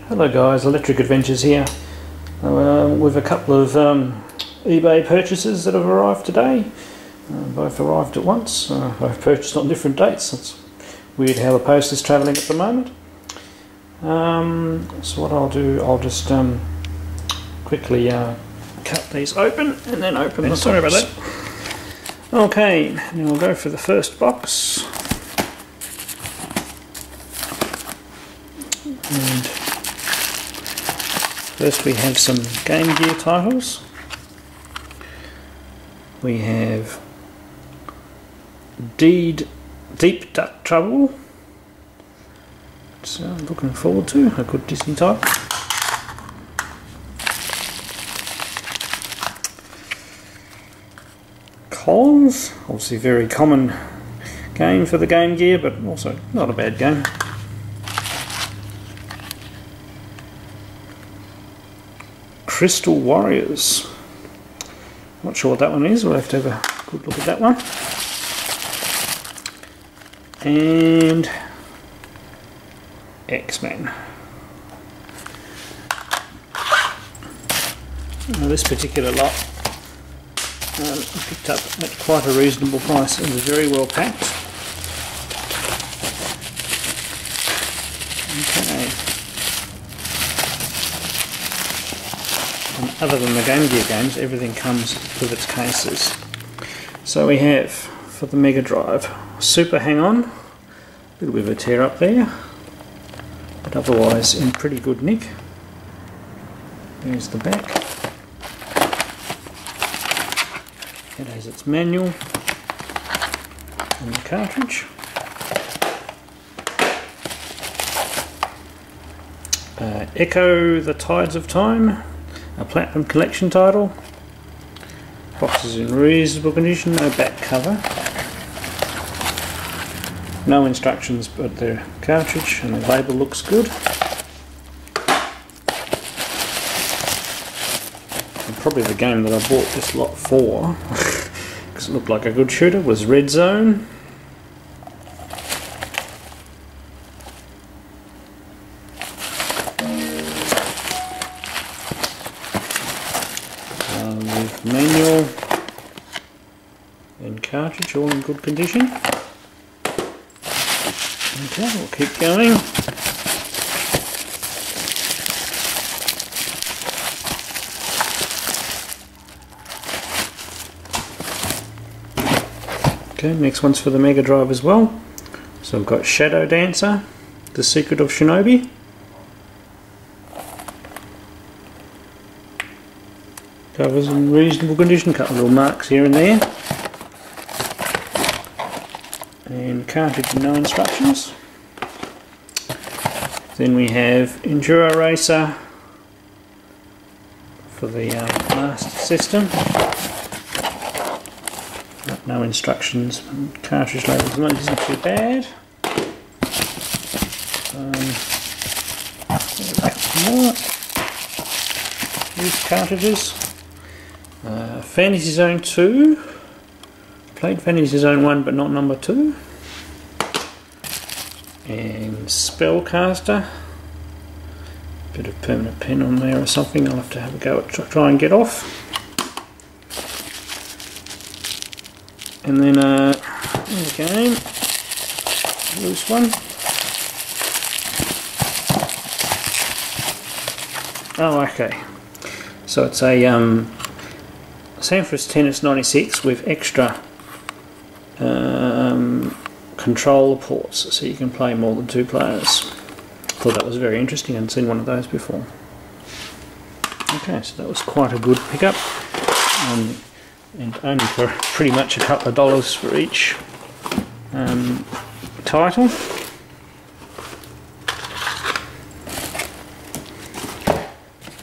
Hello guys, Electric Adventures here with a couple of eBay purchases that have arrived today. Both arrived at once. Both purchased on different dates. It's weird how the post is travelling at the moment. So what I'll do, I'll just quickly cut these open and then open the sorry about that. Okay, now we'll go for the first box. And first we have some Game Gear titles. We have Deep Duck Trouble, so I'm looking forward to a good Disney title. Coles, obviously a very common game for the Game Gear, but also not a bad game. Crystal Warriors. Not sure what that one is, we'll have to have a good look at that one. And X-Men. Now this particular lot I picked up at quite a reasonable price. It was very well packed. Okay. And other than the Game Gear games, everything comes with its cases. So we have, for the Mega Drive, Super Hang-On, a little bit of a tear up there, but otherwise in pretty good nick. There's the back. It has its manual and the cartridge. Echo the Tides of Time, a Platinum Collection title. Box is in reasonable condition, no back cover. No instructions but the cartridge, and the label looks good. And probably the game that I bought this lot for, because it looked like a good shooter, was Red Zone. With manual and cartridge all in good condition. Okay, we'll keep going. Okay, next one's for the Mega Drive as well. So I've got Shadow Dancer, The Secret of Shinobi. Covers in reasonable condition, couple of little marks here and there. And cartridge and no instructions. Then we have Enduro Racer for the Master System. No instructions. Cartridge label isn't too bad. More. These cartridges. Fantasy Zone 2. Played Fantasy Zone 1 but not number 2. And Spellcaster. Bit of permanent pen on there or something. I'll have to have a go at try and get off. And then again, loose one. Oh, okay. So it's a Sanford's Tennis 96 with extra controller ports, so you can play more than 2 players. Thought that was very interesting. I hadn't seen one of those before. Okay, so that was quite a good pickup, and only for pretty much a couple of dollars for each title.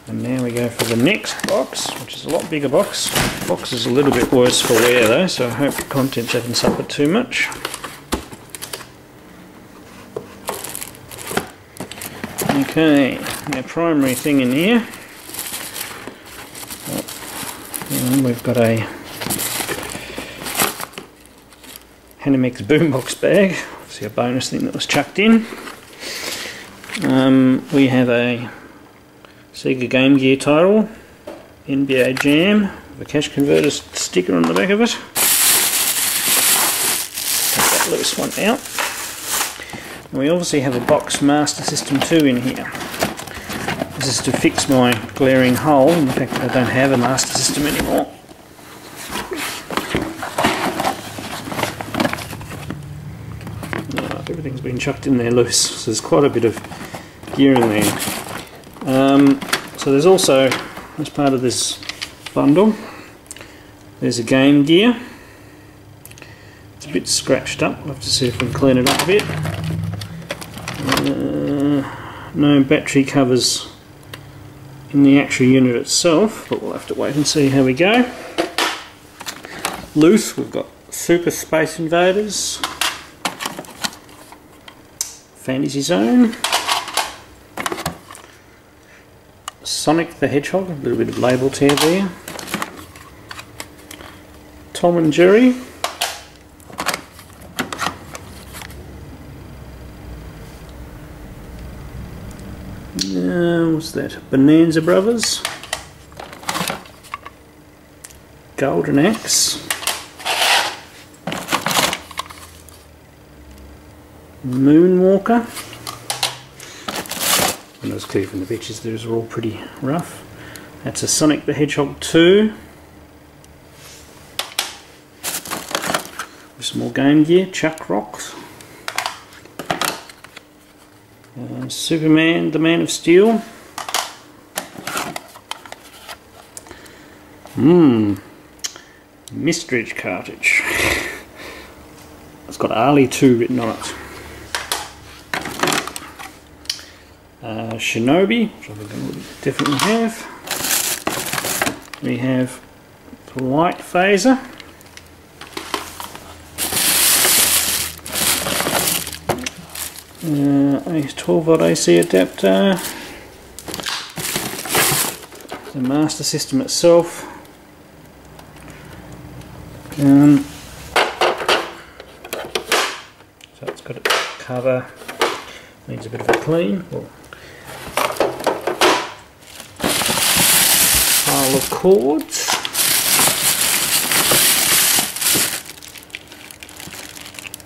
And now we go for the next box, which is a lot bigger box. The box is a little bit worse for wear though, so I hope the contents haven't suffered too much. Okay, our primary thing in here. And we've got a Hanimex boombox bag, obviously a bonus thing that was chucked in. We have a Sega Game Gear title, NBA Jam, with a cash converter sticker on the back of it. Take that loose one out. And we obviously have a box Master System 2 in here. This is to fix my glaring hole in the fact that I don't have a Master System anymore. Everything's been chucked in there loose, so there's quite a bit of gear in there. So there's also, as part of this bundle, there's a Game Gear. It's a bit scratched up, we'll have to see if we can clean it up a bit. No battery covers in the actual unit itself, but we'll have to wait and see how we go. Loose, we've got Super Space Invaders, Fantasy Zone, Sonic the Hedgehog, a little bit of label tear there, Tom and Jerry, what's that, Bonanza Brothers, Golden Axe, Moonwalker. And it was clear from the pictures those are all pretty rough. That's a Sonic the Hedgehog 2. With some more Game Gear, Chuck Rocks. Superman, the Man of Steel. Mistridge cartridge. It's got Ali 2 written on it. Shinobi, which I think I would definitely have. We have the Light Phaser. A 12V AC adapter. The Master System itself. So it's got a cover, needs a bit of a clean. Pile of cords.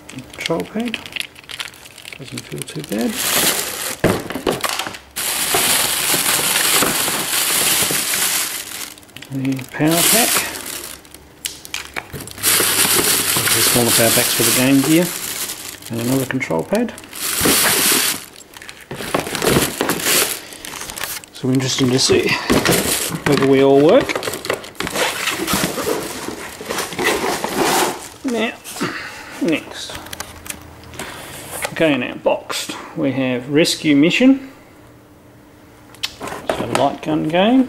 Control pad. Doesn't feel too bad. The power pack. The smaller power packs for the Game Gear. And another control pad. So interesting to see whether we all work. Now, next. Okay, now boxed. We have Rescue Mission. So light gun game.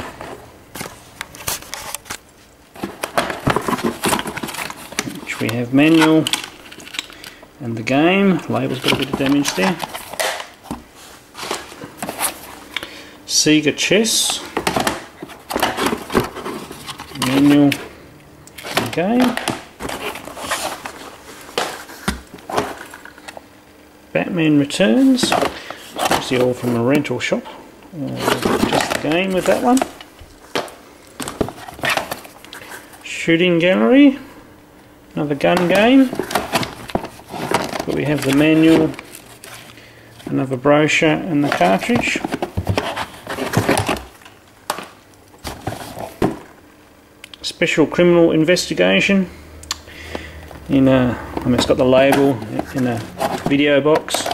Which we have manual and the game. Label's got a bit of damage there. Sega Chess. Manual and game. Batman Returns. Obviously all from a rental shop. Just the game with that one. Shooting Gallery. Another gun game. But we have the manual, another brochure and the cartridge. Special Criminal Investigation. In a, I mean, it's got the label in a video box.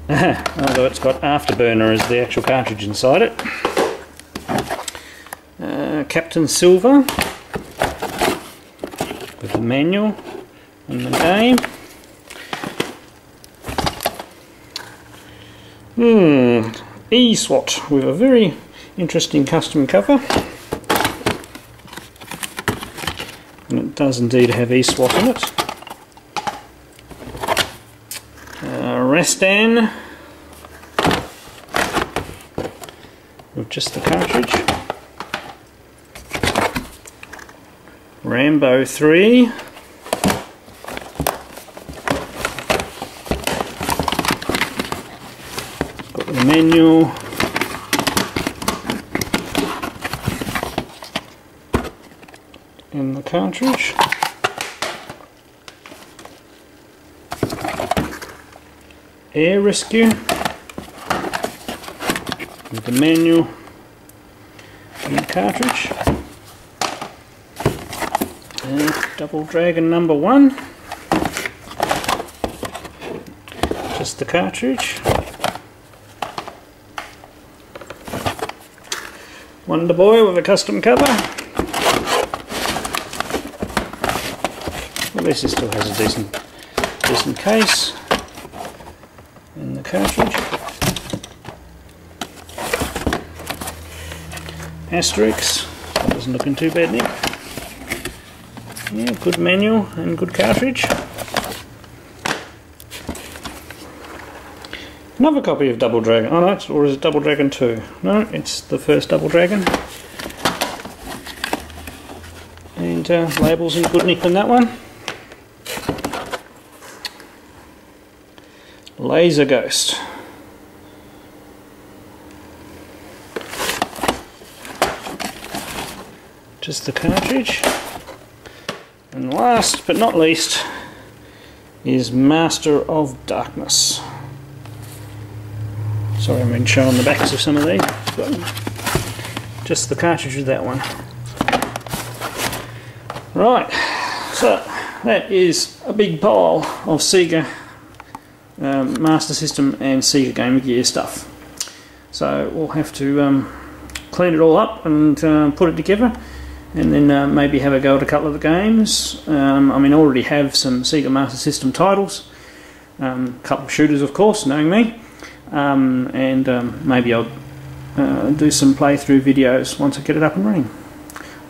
Although it's got Afterburner as the actual cartridge inside it. Captain Silver with the manual and the game. E-SWAT with a very interesting custom cover. And it does indeed have E-SWAT in it. Rastan with just the cartridge. Rambo 3. manual. In the cartridge. Air rescue. With the manual in the cartridge. And Double Dragon number 1. Just the cartridge. Wonder Boy with a custom cover. At least it still has a decent case. And the cartridge. Asterix. That wasn't looking too bad, Nick. Yeah, good manual and good cartridge. Another copy of Double Dragon. Oh no, or is it Double Dragon 2? No, it's the first Double Dragon. And labels in good nick on that one. Laser Ghost. Just the cartridge. And last but not least is Master of Darkness. Sorry, I've been showing the backs of some of these, but just the cartridge of that one. Right, so that is a big pile of Sega Master System and Sega Game Gear stuff. So we'll have to clean it all up and put it together, and then maybe have a go at a couple of the games. I mean, I already have some Sega Master System titles, a couple of shooters of course, knowing me, and maybe I'll do some playthrough videos once I get it up and running.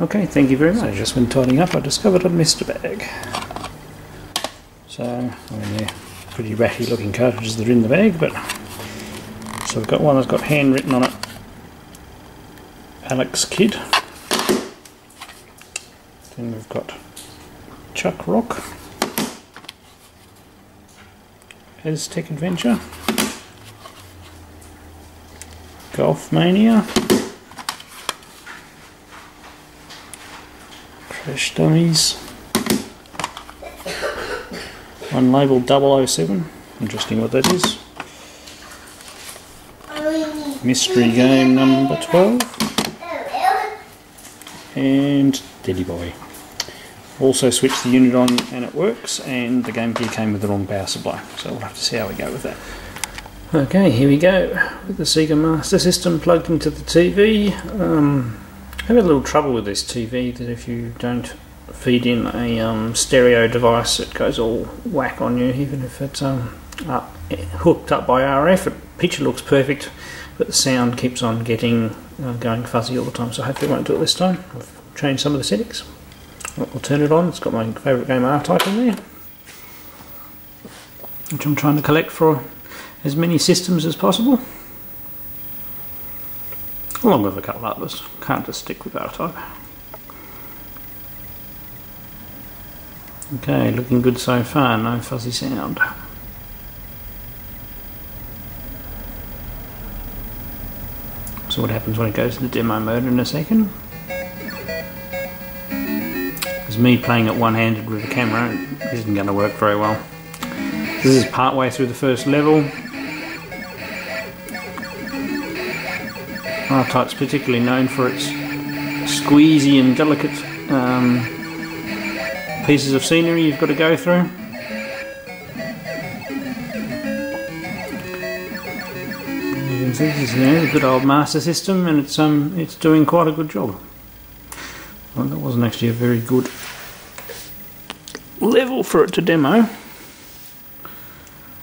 Okay, thank you very much. So just when tidying up I discovered I missed a bag. So, I mean, they're pretty ratty looking cartridges that are in the bag, but so we've got one that's got handwritten on it, Alex Kidd. Then we've got Chuck Rock, Aztec Adventure, Golf Mania, Crash Dummies, one labelled 007, interesting what that is, Mystery Game number 12, and Teddy Boy. Also switched the unit on and it works, and the Game Gear came with the wrong power supply, so we'll have to see how we go with that. Okay, here we go with the Sega Master System plugged into the TV. I have a little trouble with this TV, that if you don't feed in a stereo device it goes all whack on you, even if it's hooked up by RF. The picture looks perfect, but the sound keeps on getting going fuzzy all the time, so hopefully it won't do it this time. I've changed some of the settings. We'll turn it on. It's got my favourite game R-Type in there, which I'm trying to collect for as many systems as possible, along with a couple others. Can't just stick with R-Type. Okay, looking good so far, no fuzzy sound. So what happens when it goes into demo mode in a second? Because me playing it one-handed with the camera isn't going to work very well. This is part way through the first level. R-Type's particularly known for its squeezy and delicate pieces of scenery you've got to go through. You can see this is a good old Master System, and it's doing quite a good job. Well, that wasn't actually a very good level for it to demo,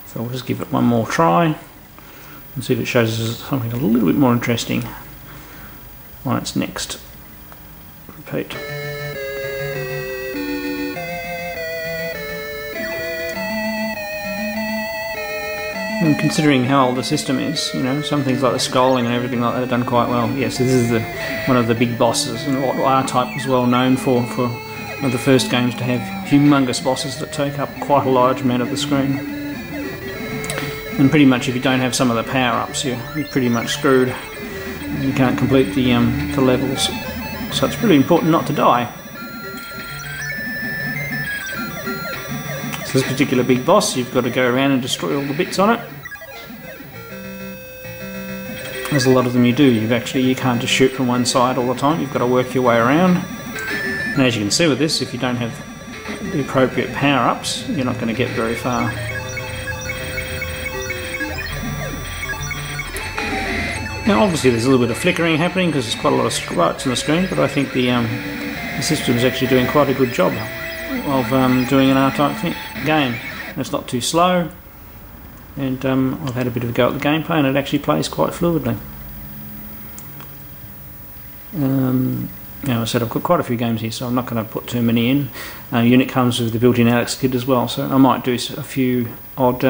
so we'll just give it one more try and see if it shows us something a little bit more interesting on its next repeat. And considering how old the system is, you know, some things like the scrolling and everything like that are done quite well. Yes, this is one of the big bosses, and what R-Type was well known for one of the first games to have humongous bosses that take up quite a large amount of the screen. And pretty much if you don't have some of the power-ups, you're pretty much screwed. You can't complete the levels. So it's really important not to die. So this particular big boss, you've got to go around and destroy all the bits on it. There's a lot of them you do. You can't just shoot from one side all the time. You've got to work your way around. And as you can see with this, if you don't have the appropriate power-ups, you're not going to get very far. Now obviously there's a little bit of flickering happening because there's quite a lot of sprites on the screen, but I think the system is actually doing quite a good job of doing an R-type game. And it's not too slow, and I've had a bit of a go at the gameplay and it actually plays quite fluidly. Now I said I've got quite a few games here, so I'm not going to put too many in. Unit comes with the built-in Alex kit as well, so I might do a few odd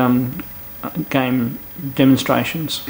game demonstrations.